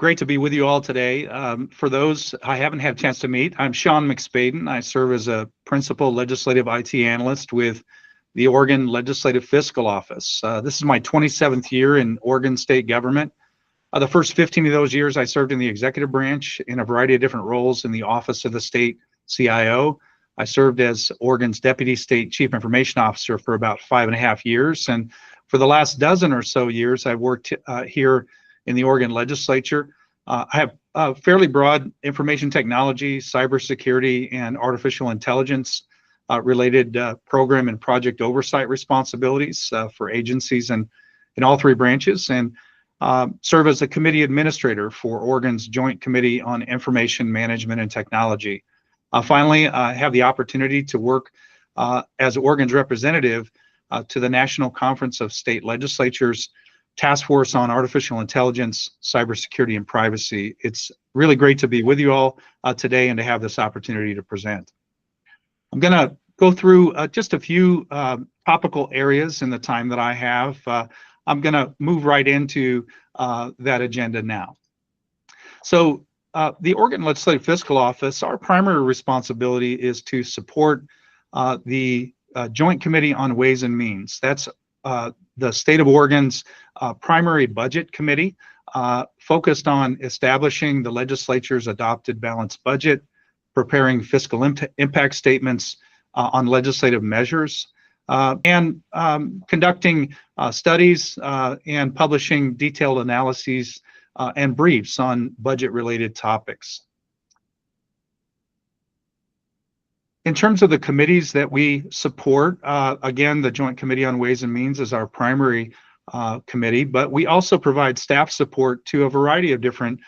great to be with you all today. For those I haven't had a chance to meet, I'm Sean McSpaden. I serve as a Principal Legislative IT Analyst with the Oregon Legislative Fiscal Office. This is my 27th year in Oregon state government. The first 15 of those years I served in the executive branch in a variety of different roles in the Office of the State CIO. I served as Oregon's Deputy State Chief Information Officer for about 5.5 years. And for the last dozen or so years, I've worked here in the Oregon Legislature. I have fairly broad information technology, cybersecurity, and artificial intelligence related program and project oversight responsibilities for agencies in all three branches, and serve as a committee administrator for Oregon's Joint Committee on Information Management and Technology. Finally, I have the opportunity to work as Oregon's representative to the National Conference of State Legislatures Task Force on Artificial Intelligence, Cybersecurity, and Privacy. It's really great to be with you all today and to have this opportunity to present. I'm going to go through just a few topical areas in the time that I have. I'm going to move right into that agenda now. So the Oregon Legislative Fiscal Office, our primary responsibility is to support the Joint Committee on Ways and Means. That's the state of Oregon's primary budget committee, focused on establishing the legislature's adopted balanced budget, preparing fiscal impact statements on legislative measures, and conducting studies and publishing detailed analyses and briefs on budget-related topics. In terms of the committees that we support, again, the Joint Committee on Ways and Means is our primary committee, but we also provide staff support to a variety of different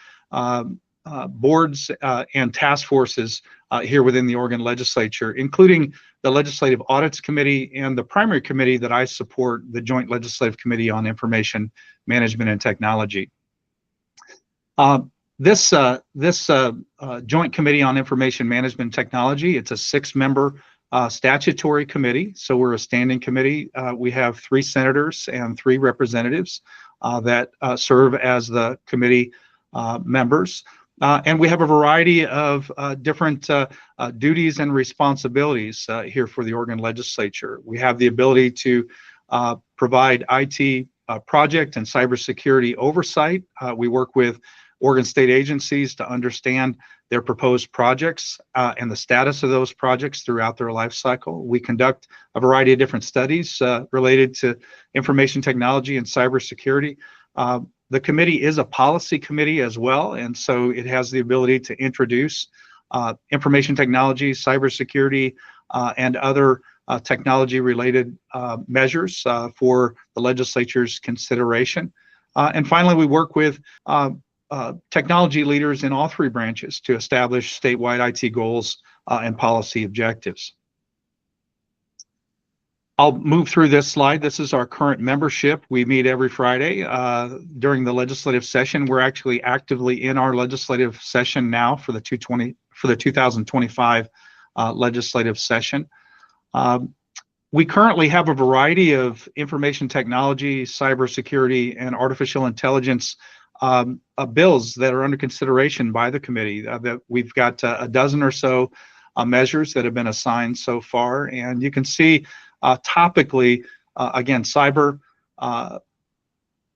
boards and task forces here within the Oregon Legislature, including the Legislative Audits Committee and the primary committee that I support, the Joint Legislative Committee on Information Management and Technology. This Joint Committee on Information Management and Technology, it's a 6-member statutory committee. So we're a standing committee. We have 3 senators and 3 representatives that serve as the committee members. And we have a variety of different duties and responsibilities here for the Oregon Legislature. We have the ability to provide IT project and cybersecurity oversight. We work with Oregon state agencies to understand their proposed projects and the status of those projects throughout their life cycle. We conduct a variety of different studies related to information technology and cybersecurity. The committee is a policy committee as well, and so it has the ability to introduce information technology, cybersecurity, and other technology-related measures for the legislature's consideration. And finally, we work with technology leaders in all 3 branches to establish statewide IT goals and policy objectives. I'll move through this slide. This is our current membership. We meet every Friday during the legislative session. We're actually actively in our legislative session now for the 2025 legislative session. We currently have a variety of information technology, cybersecurity, and artificial intelligence bills that are under consideration by the committee. That we've got a dozen or so measures that have been assigned so far, and you can see topically, again, cyber,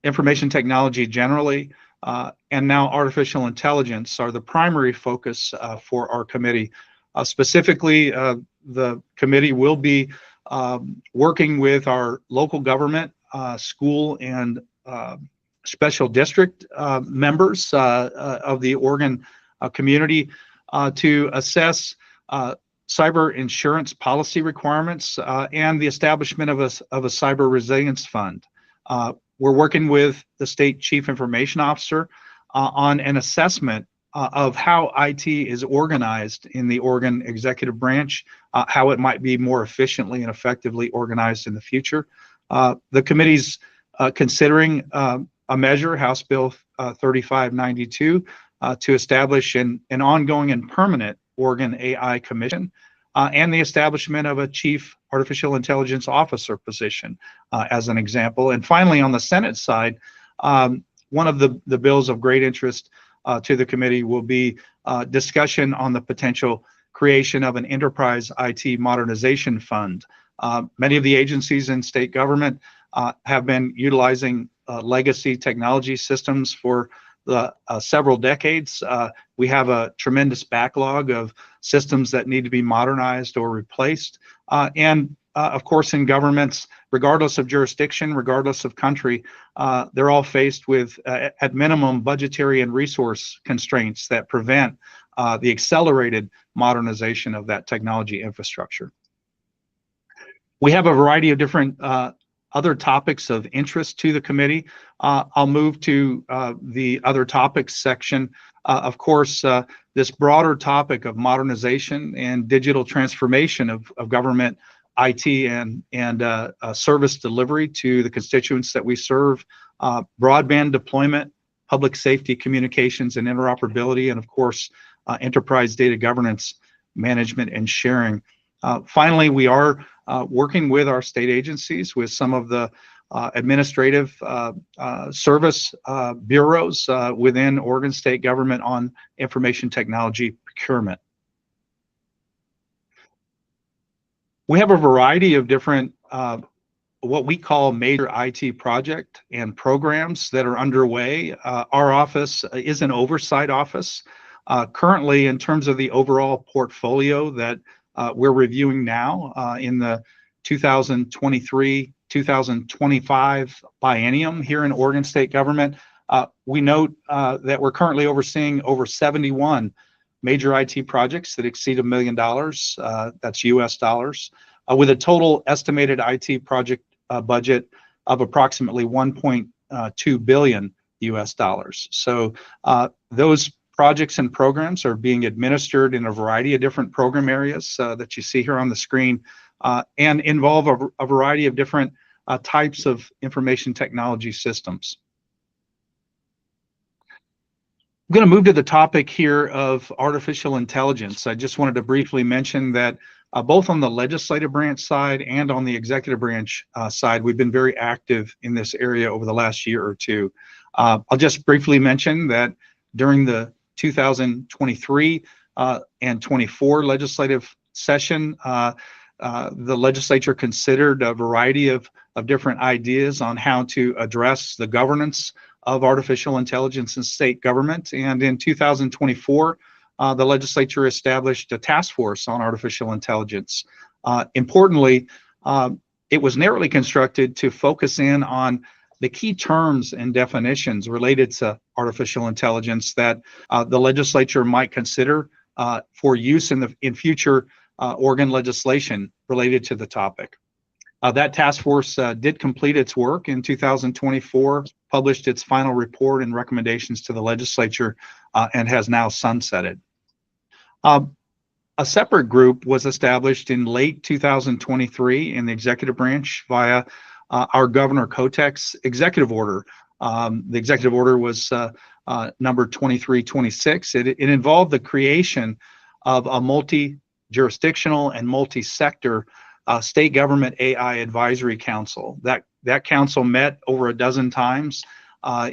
information technology generally, and now artificial intelligence are the primary focus for our committee. Specifically, the committee will be working with our local government, school, and special district members of the Oregon community to assess cyber insurance policy requirements and the establishment of a cyber resilience fund. We're working with the state chief information officer on an assessment of how IT is organized in the Oregon executive branch, how it might be more efficiently and effectively organized in the future. The committee's considering a measure, House Bill 3592, to establish an ongoing and permanent Oregon AI Commission and the establishment of a Chief Artificial Intelligence Officer position as an example. And finally, on the Senate side, one of the bills of great interest to the committee will be discussion on the potential creation of an enterprise IT modernization fund. Many of the agencies in state government have been utilizing legacy technology systems for several decades. We have a tremendous backlog of systems that need to be modernized or replaced. Of course, in governments, regardless of jurisdiction, regardless of country, they're all faced with, at minimum, budgetary and resource constraints that prevent the accelerated modernization of that technology infrastructure. We have a variety of different other topics of interest to the committee. I'll move to the other topics section. Of course, this broader topic of modernization and digital transformation of government IT and service delivery to the constituents that we serve, broadband deployment, public safety communications and interoperability, and of course, enterprise data governance, management and sharing. Finally, we are working with our state agencies, with some of the administrative service bureaus within Oregon state government on information technology procurement. We have a variety of different what we call major IT project and programs that are underway. Our office is an oversight office. Currently, in terms of the overall portfolio that we're reviewing now in the 2023-2025 biennium here in Oregon state government, we note that we're currently overseeing over 71 major IT projects that exceed $1 million, that's US dollars, with a total estimated IT project budget of approximately 1.2 billion US dollars. So those projects and programs are being administered in a variety of different program areas that you see here on the screen, and involve a variety of different types of information technology systems. I'm going to move to the topic here of artificial intelligence. I just wanted to briefly mention that both on the legislative branch side and on the executive branch side, we've been very active in this area over the last year or two. I'll just briefly mention that during the 2023 and 24 legislative session, the legislature considered a variety of different ideas on how to address the governance of artificial intelligence in state government. And in 2024, the legislature established a task force on artificial intelligence. Importantly, it was narrowly constructed to focus in on the key terms and definitions related to artificial intelligence that the legislature might consider for use in future Oregon legislation related to the topic. That task force did complete its work in 2024, published its final report and recommendations to the legislature, and has now sunsetted. A separate group was established in late 2023 in the executive branch via our Governor Kotek's executive order. The executive order was number 2326. It involved the creation of a multi-jurisdictional and multi-sector state government AI advisory council. That council met over a dozen times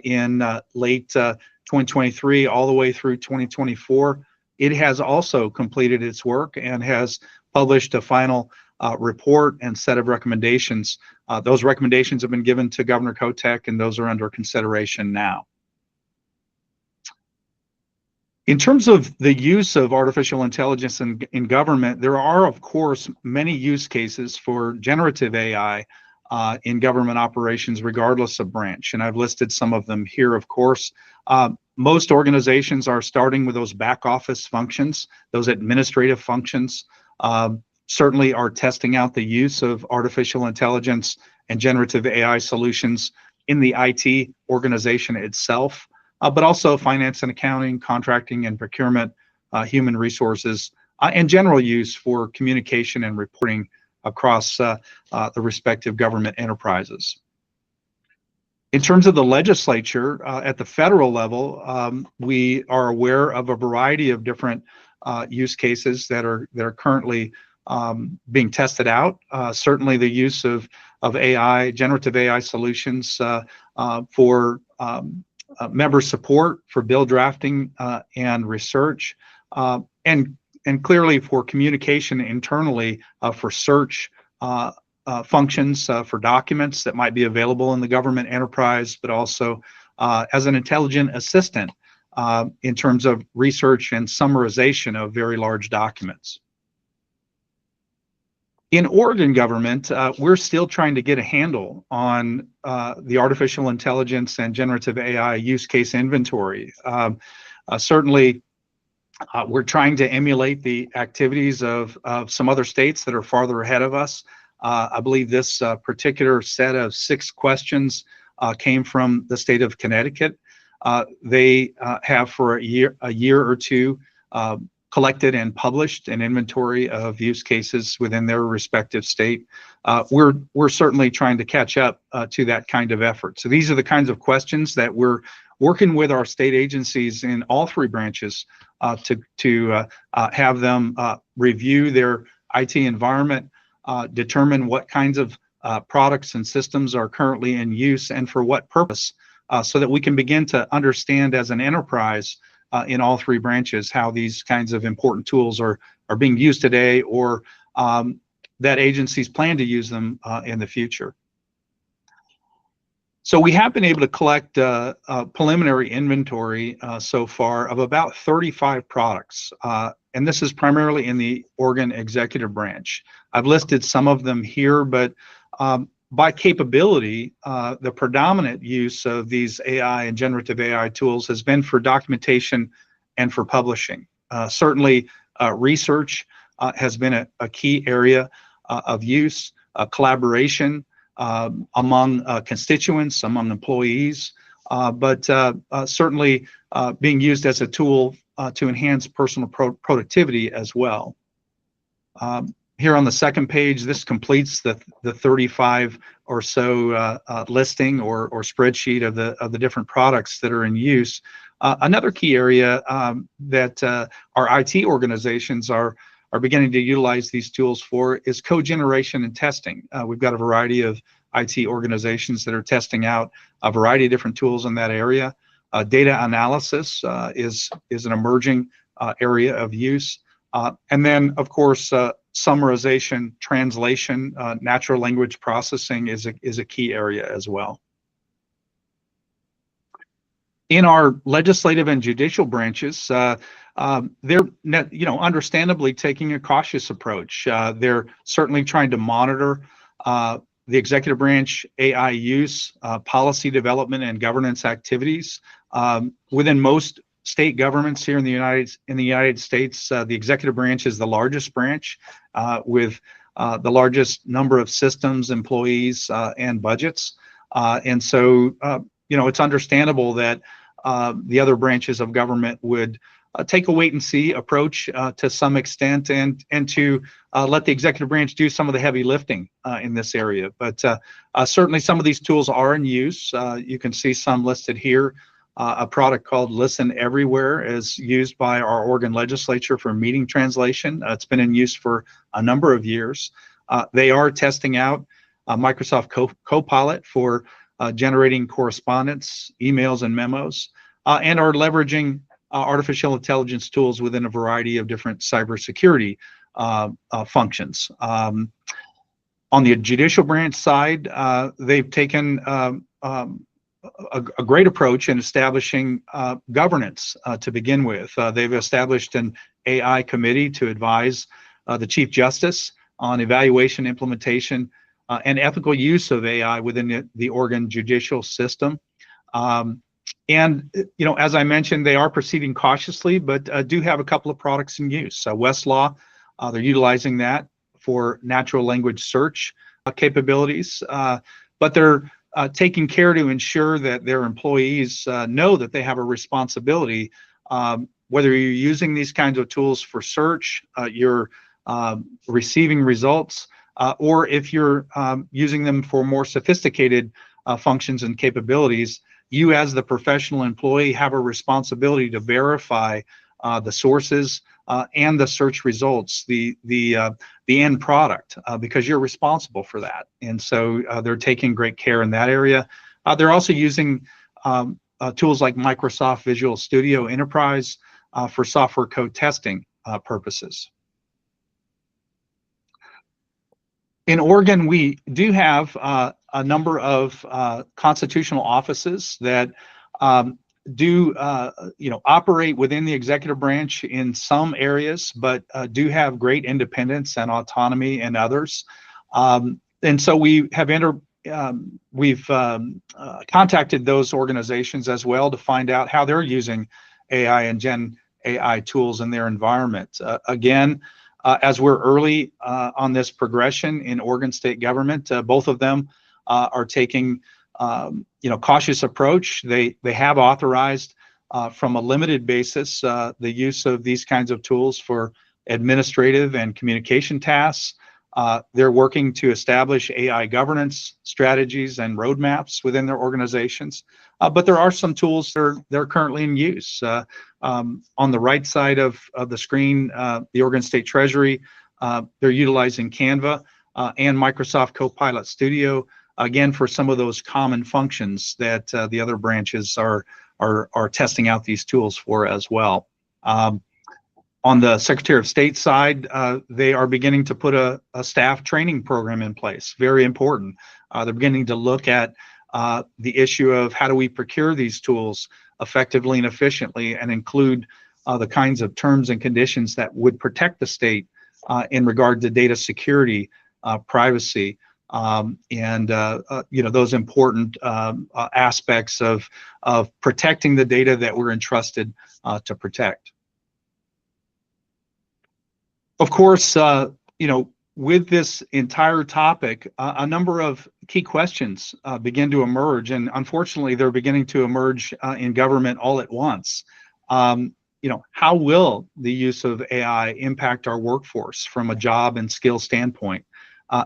in late 2023 all the way through 2024. It has also completed its work and has published a final report and set of recommendations. Those recommendations have been given to Governor Kotek, and those are under consideration now. In terms of the use of artificial intelligence in government, there are, of course, many use cases for generative AI in government operations, regardless of branch. And I've listed some of them here, of course. Most organizations are starting with those back office functions, those administrative functions, certainly are testing out the use of artificial intelligence and generative AI solutions in the IT organization itself. But also finance and accounting, contracting and procurement, human resources, and general use for communication and reporting across the respective government enterprises. In terms of the legislature, at the federal level, we are aware of a variety of different use cases that are currently being tested out. Certainly the use of AI, generative AI solutions for member support for bill drafting and research, and clearly for communication internally for search functions for documents that might be available in the government enterprise, but also as an intelligent assistant in terms of research and summarization of very large documents. In Oregon government, we're still trying to get a handle on the artificial intelligence and generative AI use case inventory. Certainly, we're trying to emulate the activities of some other states that are farther ahead of us. I believe this particular set of 6 questions came from the state of Connecticut. They have for a year or two collected and published an inventory of use cases within their respective state. We're certainly trying to catch up to that kind of effort. So these are the kinds of questions that we're working with our state agencies in all 3 branches to have them review their IT environment, determine what kinds of products and systems are currently in use and for what purpose, so that we can begin to understand as an enterprise in all 3 branches how these kinds of important tools are being used today, or that agencies plan to use them in the future. So we have been able to collect a preliminary inventory so far of about 35 products, and this is primarily in the Oregon executive branch. I've listed some of them here, but by capability, the predominant use of these AI and generative AI tools has been for documentation and for publishing. Certainly, research has been a key area of use, collaboration among constituents, among employees, but certainly being used as a tool to enhance personal productivity as well. Here on the second page, this completes the 35 or so listing or spreadsheet of the different products that are in use. Another key area that our IT organizations are beginning to utilize these tools for is code generation and testing. We've got a variety of IT organizations that are testing out a variety of different tools in that area. Data analysis is an emerging area of use. And then, of course, summarization, translation, natural language processing is a key area as well. In our legislative and judicial branches, they're understandably taking a cautious approach. They're certainly trying to monitor the executive branch AI use, policy development, and governance activities. Within most state governments here in the United States, the executive branch is the largest branch with the largest number of systems, employees, and budgets. And so, it's understandable that the other branches of government would take a wait-and-see approach to some extent, and to let the executive branch do some of the heavy lifting in this area. But certainly some of these tools are in use. You can see some listed here. A product called Listen Everywhere is used by our Oregon Legislature for meeting translation. It's been in use for a number of years. They are testing out Microsoft Copilot for generating correspondence, emails, and memos, and are leveraging artificial intelligence tools within a variety of different cybersecurity functions. On the judicial branch side, they've taken a great approach in establishing governance to begin with. They've established an AI committee to advise the Chief Justice on evaluation, implementation, and ethical use of AI within the Oregon judicial system. And, as I mentioned, they are proceeding cautiously, but do have a couple of products in use. Westlaw, they're utilizing that for natural language search capabilities, but they're taking care to ensure that their employees know that they have a responsibility. Whether you're using these kinds of tools for search, you're receiving results, or if you're using them for more sophisticated functions and capabilities, you as the professional employee have a responsibility to verify the sources and the search results, the end product, because you're responsible for that. And so they're taking great care in that area. They're also using tools like Microsoft Visual Studio Enterprise for software code testing purposes. In Oregon, we do have a number of constitutional offices that do operate within the executive branch in some areas, but do have great independence and autonomy in others. And so we have contacted those organizations as well to find out how they're using AI and Gen AI tools in their environment. Again, as we're early on this progression in Oregon state government, both of them are taking cautious approach. They have authorized from a limited basis the use of these kinds of tools for administrative and communication tasks. They're working to establish AI governance strategies and roadmaps within their organizations. But there are some tools that are currently in use. On the right side of the screen, the Oregon State Treasury, they're utilizing Canva and Microsoft Copilot Studio, again, for some of those common functions that the other branches are testing out these tools for as well. On the Secretary of State side, they are beginning to put a staff training program in place. Very important. They're beginning to look at the issue of how do we procure these tools effectively and efficiently, and include the kinds of terms and conditions that would protect the state in regard to data security, privacy, and those important aspects of protecting the data that we're entrusted to protect. Of course, with this entire topic, a number of key questions begin to emerge, and unfortunately, they're beginning to emerge in government all at once. How will the use of AI impact our workforce from a job and skill standpoint?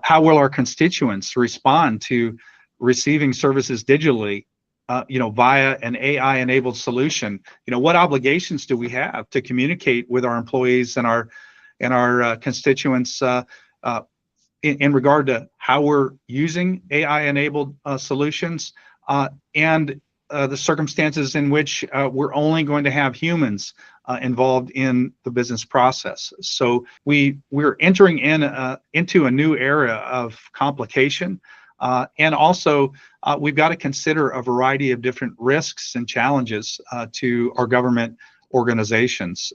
How will our constituents respond to receiving services digitally, via an AI-enabled solution? What obligations do we have to communicate with our employees and our constituents in regard to how we're using AI-enabled solutions and the circumstances in which we're only going to have humans involved in the business process. So we're entering into a new era of complication, and also we've got to consider a variety of different risks and challenges to our government organizations.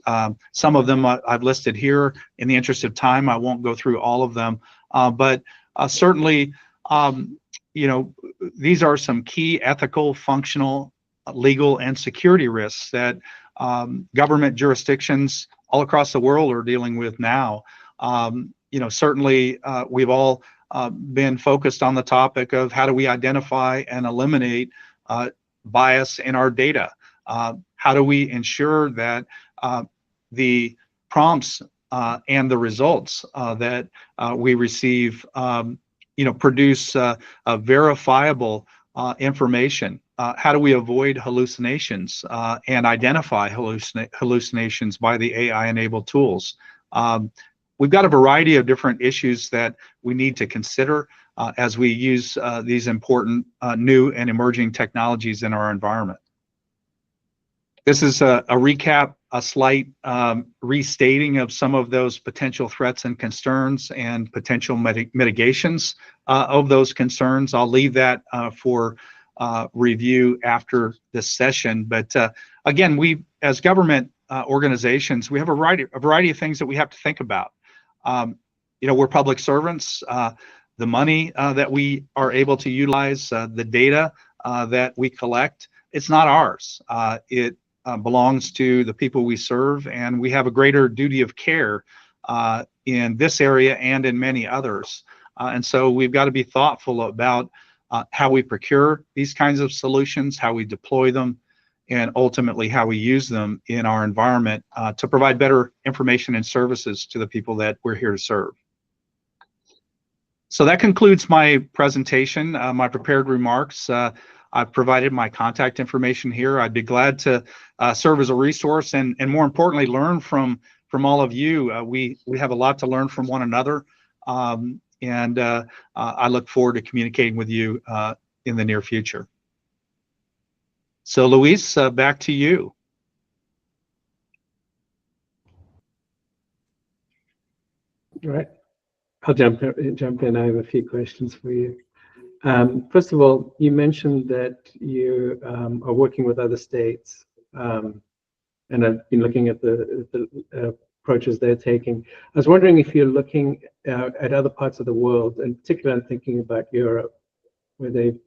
Some of them I've listed here. In the interest of time, I won't go through all of them, but certainly, these are some key ethical, functional, legal, and security risks that government jurisdictions all across the world are dealing with now. Certainly, we've all been focused on the topic of how do we identify and eliminate bias in our data. How do we ensure that the prompts and the results that we receive, produce verifiable information? How do we avoid hallucinations and identify hallucinations by the AI-enabled tools? We've got a variety of different issues that we need to consider as we use these important new and emerging technologies in our environment. This is a recap, a slight restating of some of those potential threats and concerns and potential mitigations of those concerns. I'll leave that for review after this session. But again, we, as government organizations, we have a variety of things that we have to think about. We're public servants. The money that we are able to utilize, the data that we collect, it's not ours. It belongs to the people we serve, and we have a greater duty of care in this area and in many others. And so we've got to be thoughtful about how we procure these kinds of solutions, how we deploy them, and ultimately how we use them in our environment to provide better information and services to the people that we're here to serve. So that concludes my presentation, my prepared remarks. I've provided my contact information here. I'd be glad to serve as a resource and more importantly, learn from all of you. We have a lot to learn from one another, and I look forward to communicating with you in the near future. So Luis, back to you. All right, I'll jump in. I have a few questions for you. First of all, you mentioned that you are working with other states, and I've been looking at the approaches they're taking. I was wondering if you're looking at other parts of the world, in particular, I'm thinking about Europe, where they've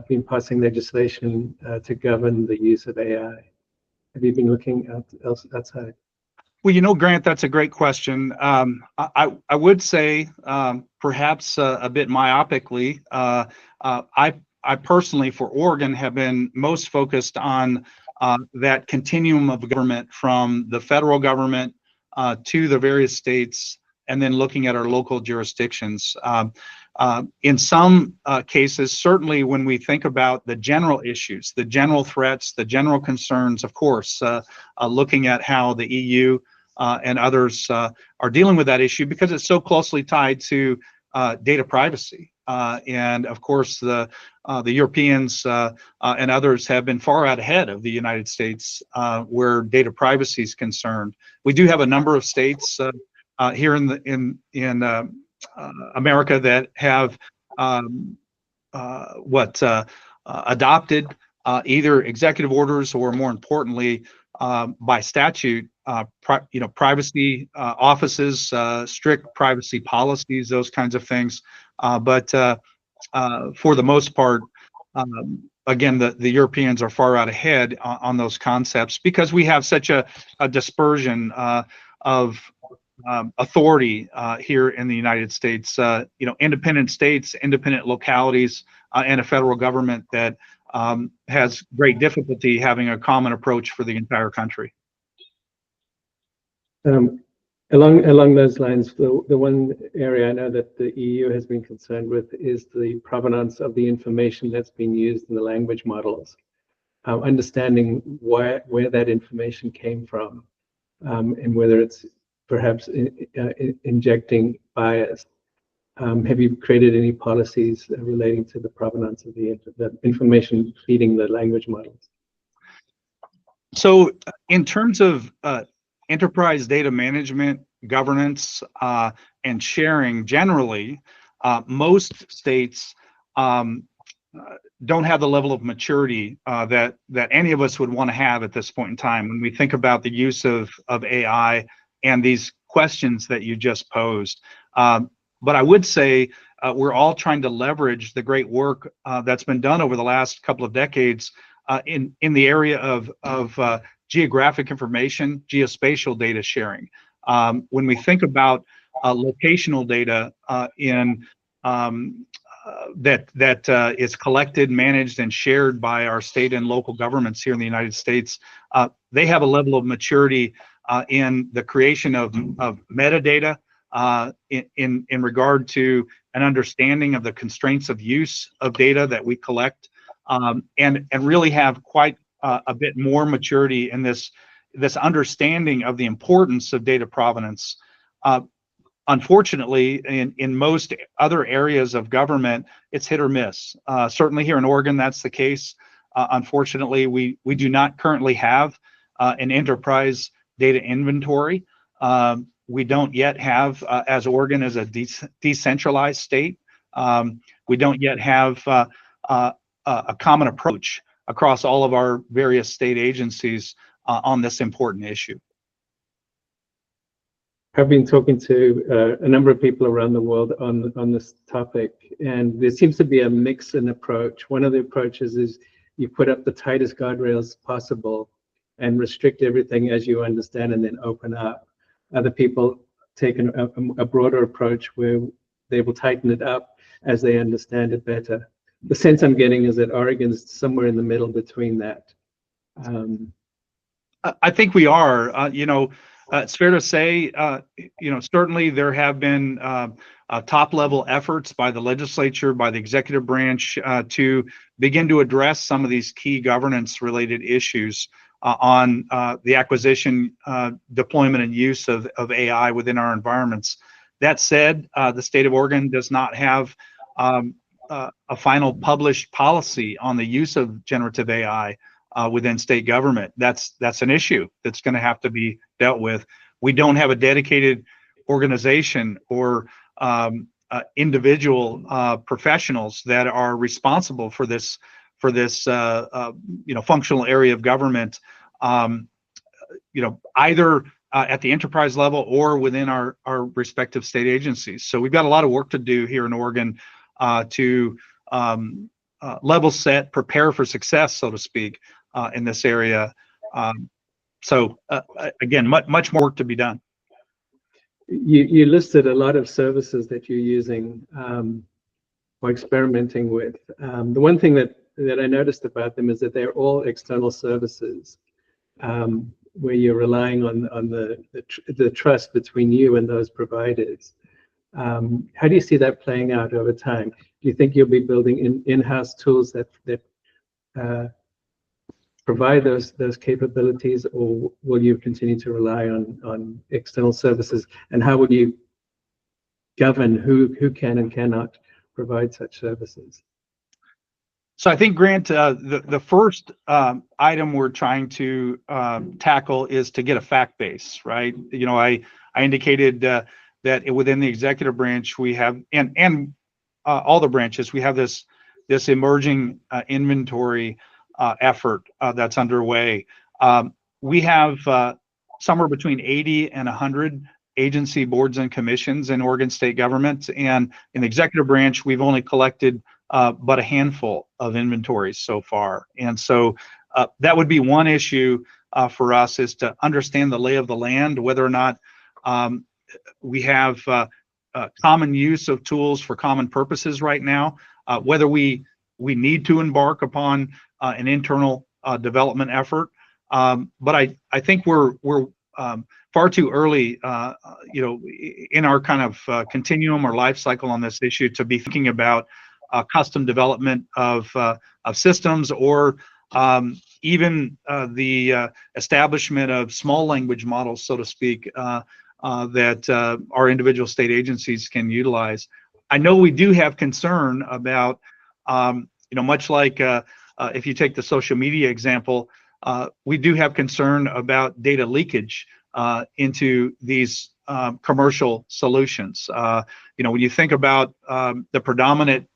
been passing legislation to govern the use of AI. Have you been looking outside? Well, you know, Grant, that's a great question. I would say perhaps a bit myopically, I personally, for Oregon, have been most focused on that continuum of government from the federal government to the various states, and then looking at our local jurisdictions. In some cases, certainly when we think about the general issues, the general threats, the general concerns, of course, looking at how the EU and others are dealing with that issue, because it's so closely tied to data privacy. And of course, the Europeans and others have been far out ahead of the United States where data privacy is concerned. We do have a number of states here in America that have adopted either executive orders or, more importantly, by statute, privacy offices, strict privacy policies, those kinds of things. But for the most part, again, the Europeans are far out ahead on those concepts, because we have such a dispersion of authority here in the United States. Independent states, independent localities, and a federal government that has great difficulty having a common approach for the entire country. Along those lines, the one area I know that the EU has been concerned with is the provenance of the information that's been used in the language models, understanding where that information came from, and whether it's perhaps injecting bias. Have you created any policies relating to the provenance of the information feeding the language models? So in terms of enterprise data management, governance, and sharing generally, most states don't have the level of maturity that any of us would want to have at this point in time when we think about the use of AI and these questions that you just posed. But I would say we're all trying to leverage the great work that's been done over the last couple of decades in the area of geographic information, geospatial data sharing. When we think about locational data that is collected, managed, and shared by our state and local governments here in the United States, they have a level of maturity in the creation of metadata in regard to an understanding of the constraints of use of data that we collect, and really have quite a bit more maturity in this understanding of the importance of data provenance. Unfortunately, in most other areas of government, it's hit or miss. Certainly here in Oregon, that's the case. Unfortunately, we do not currently have an enterprise data inventory. We don't yet have, as Oregon is a decentralized state, we don't yet have a common approach across all of our various state agencies on this important issue. I've been talking to a number of people around the world on this topic, and there seems to be a mix in approach. One of the approaches is you put up the tightest guardrails possible and restrict everything as you understand, and then open up. Other people take a broader approach where they will tighten it up as they understand it better. The sense I'm getting is that Oregon's somewhere in the middle between that. I think we are. It's fair to say, certainly there have been top-level efforts by the legislature, by the executive branch, to begin to address some of these key governance-related issues on the acquisition, deployment, and use of AI within our environments. That said, the state of Oregon does not have a final published policy on the use of generative AI. within state government. That's an issue that's going to have to be dealt with. We don't have a dedicated organization or individual professionals that are responsible for this functional area of government, either at the enterprise level or within our respective state agencies. So we've got a lot of work to do here in Oregon to level set, prepare for success, so to speak, in this area. Again, much more work to be done. You listed a lot of services that you're using or experimenting with. The one thing that I noticed about them is that they're all external services, where you're relying on the trust between you and those providers. How do you see that playing out over time? Do you think you'll be building in-house tools that provide those capabilities, or will you continue to rely on external services? And how will you govern who can and cannot provide such services? So I think, Grant, the first item we're trying to tackle is to get a fact base, right? I indicated that within the executive branch we have, and all the branches, we have this emerging inventory effort that's underway. We have somewhere between 80 and 100 agency boards and commissions in Oregon state government, and in the executive branch we've only collected but a handful of inventories so far. And so that would be one issue for us, is to understand the lay of the land, whether or not we have common use of tools for common purposes right now, whether we need to embark upon an internal development effort. But I think we're far too early, in our kind of continuum or life cycle on this issue to be thinking about custom development of systems, or even the establishment of small language models, so to speak, that our individual state agencies can utilize. I know we do have concern about, much like if you take the social media example, we do have concern about data leakage into these commercial solutions. When you think about the predominant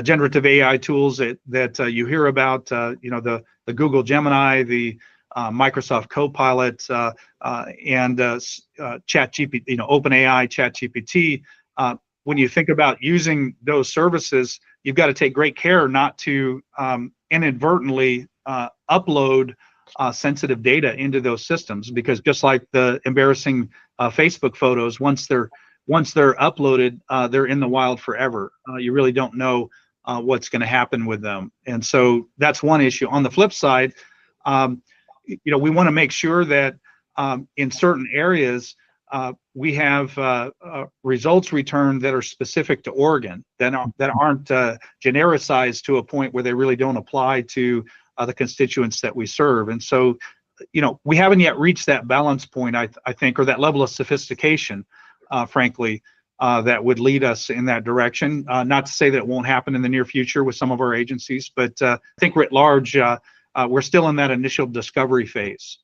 generative AI tools that you hear about, the Google Gemini, the Microsoft Copilot, and ChatGPT, OpenAI, ChatGPT. When you think about using those services, you've got to take great care not to inadvertently upload sensitive data into those systems, because just like the embarrassing Facebook photos, once they're uploaded, they're in the wild forever. You really don't know what's going to happen with them, and so that's one issue. On the flip side, we want to make sure that in certain areas we have results returned that are specific to Oregon, that aren't genericized to a point where they really don't apply to the constituents that we serve. And so, we haven't yet reached that balance point, I think, or that level of sophistication, frankly, that would lead us in that direction. Not to say that it won't happen in the near future with some of our agencies, but I think writ large, we're still in that initial discovery phase.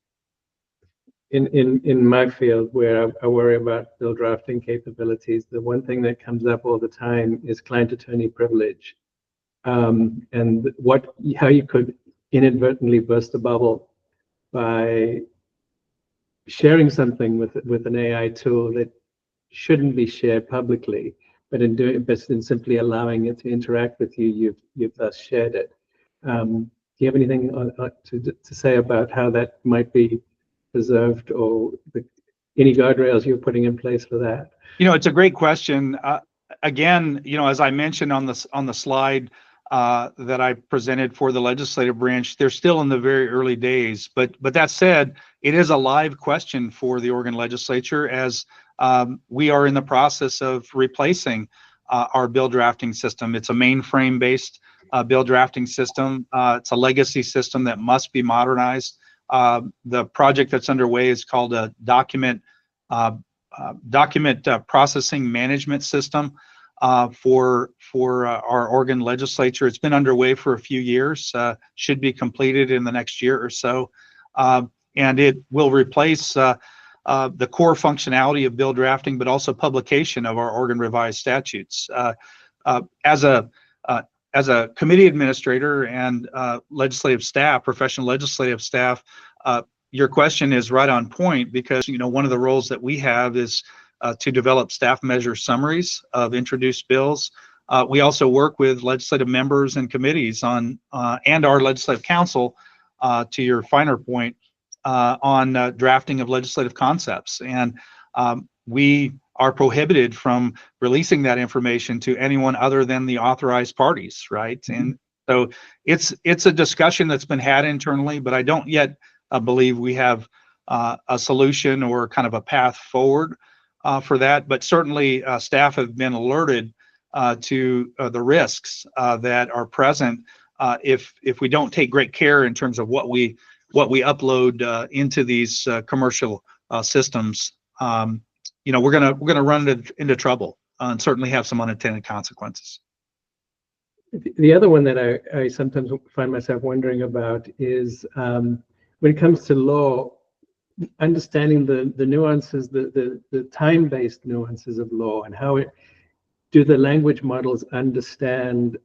In my field, where I worry about bill drafting capabilities, the one thing that comes up all the time is client attorney privilege, and how you could inadvertently burst a bubble by sharing something with an AI tool that shouldn't be shared publicly, but in simply allowing it to interact with you, you've thus shared it. Do you have anything to say about how that might be preserved, or any guardrails you're putting in place for that? It's a great question. Again, as I mentioned on the slide that I presented for the legislative branch, they're still in the very early days. But that said, it is a live question for the Oregon Legislature, as we are in the process of replacing our bill drafting system. It's a mainframe-based bill drafting system. It's a legacy system that must be modernized. The project that's underway is called a document processing management system. for our Oregon legislature. It's been underway for a few years, should be completed in the next year or so, and it will replace the core functionality of bill drafting, but also publication of our Oregon revised statutes. As a committee administrator and legislative staff, professional legislative staff, your question is right on point, because one of the roles that we have is to develop staff measure summaries of introduced bills. We also work with legislative members and committees on and our legislative council, to your finer point, on drafting of legislative concepts, and we are prohibited from releasing that information to anyone other than the authorized parties, right? And so it's a discussion that's been had internally, but I don't yet believe we have a solution or kind of a path forward for that. But certainly staff have been alerted to the risks that are present if we don't take great care in terms of what we upload into these commercial systems. We're gonna run into trouble and certainly have some unintended consequences. The other one that I sometimes find myself wondering about is when it comes to law, understanding the nuances, the time-based nuances of law, and how do the language models understand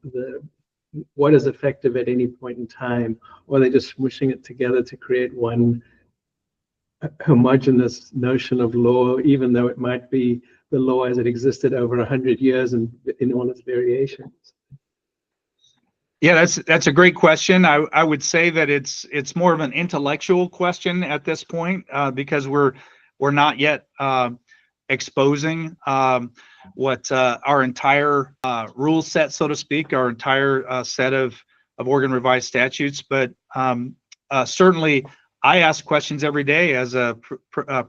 what is effective at any point in time, or are they just smushing it together to create one homogeneous notion of law, even though it might be the law as it existed over 100 years and in all its variations? Yeah, that's a great question. I would say that it's more of an intellectual question at this point, because we're not yet exposing what our entire rule set, so to speak, our entire set of Oregon revised statutes. But certainly, I ask questions every day as a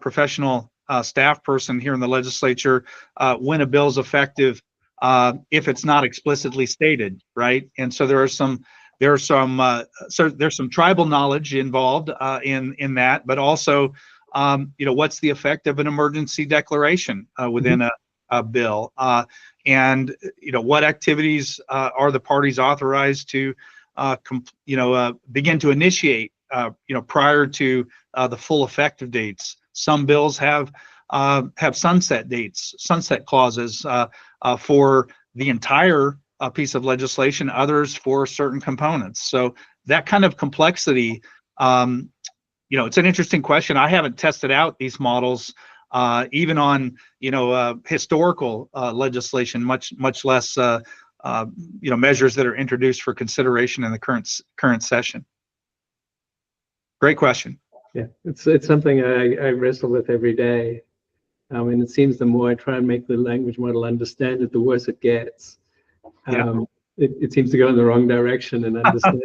professional staff person here in the legislature, when a bill's effective, if it's not explicitly stated, right? And so there's some tribal knowledge involved in that, but also, what's the effect of an emergency declaration within a bill, and what activities are the parties authorized to begin to initiate prior to the full effective dates. Some bills have sunset dates, sunset clauses for the entire piece of legislation, others for certain components. So that kind of complexity, it's an interesting question. I haven't tested out these models even on historical legislation, much less measures that are introduced for consideration in the current session. Great question. Yeah, it's something I wrestle with every day. And it seems the more I try and make the language model understand it, the worse it gets. It seems to go in the wrong direction and understand.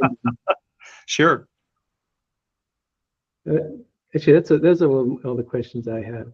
Sure. Actually, those are all the questions I have.